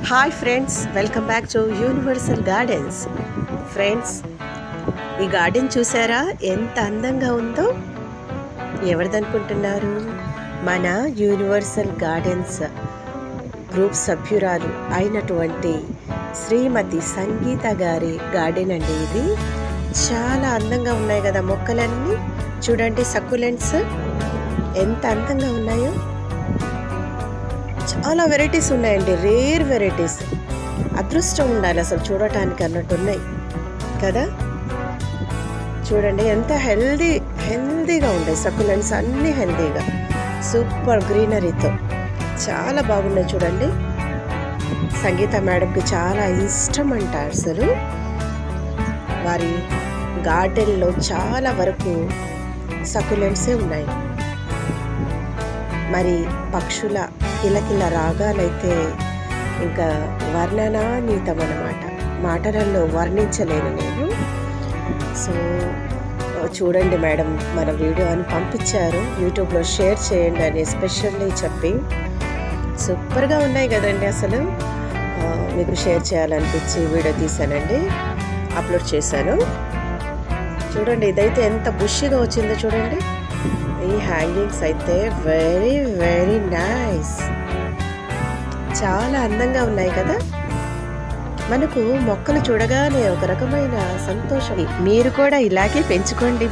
Hi friends, welcome back to universal gardens. Friends, ఈ garden చూసారా ఎంత అందంగా ఉందో? ఎవరిదనుకుంటున్నారు? మన యూనివర్సల్ గార్డెన్స్ గ్రూప్ సభ్యురాలు అయినటువంటి శ్రీమతి సంగీత గారి గార్డెన్ అండి. ఇది చాలా అందంగా ఉన్నాయి కదా మొక్కలన్నీ. చూడండి, సక్యులెంట్స్ ఎంత అందంగా ఉన్నాయో. చాలా వెరైటీస్ ఉన్నాయండి, రేర్ వెరైటీస్. అదృష్టం ఉండాలి అసలు చూడటానికి అన్నట్టు ఉన్నాయి కదా. చూడండి ఎంత హెల్దీగా ఉన్నాయి సక్యులెంట్స్ అన్నీ, హెల్దీగా సూపర్ గ్రీనరీతో చాలా బాగున్నాయి. చూడండి, సంగీత మేడంకి చాలా ఇష్టం అంట అసలు. వారి గార్డెన్లో చాలా వరకు సక్యులెంట్సే ఉన్నాయి. మరి పక్షుల కిలకిల రాగాలైతే ఇంకా వర్ణనాతీతం అన్నమాట, మాటలలో వర్ణించలేను నేను. సో చూడండి మేడం, మన వీడియో అని పంపించారు, యూట్యూబ్లో షేర్ చేయండి అని ఎస్పెషల్లీ చెప్పి. సూపర్గా ఉన్నాయి కదండి అసలు. మీకు షేర్ చేయాలనిపించి వీడియో తీసానండి, అప్లోడ్ చేశాను. చూడండి, ఇదైతే ఎంత బుషిగా వచ్చిందో చూడండి. ఈ హ్యాంగింగ్స్ అయితే వెరీ వెరీ నైస్, చాలా అందంగా ఉన్నాయి కదా. మనకు మొక్కలు చూడగానే ఒక రకమైన సంతోషం. మీరు కూడా ఇలాగే పెంచుకోండి.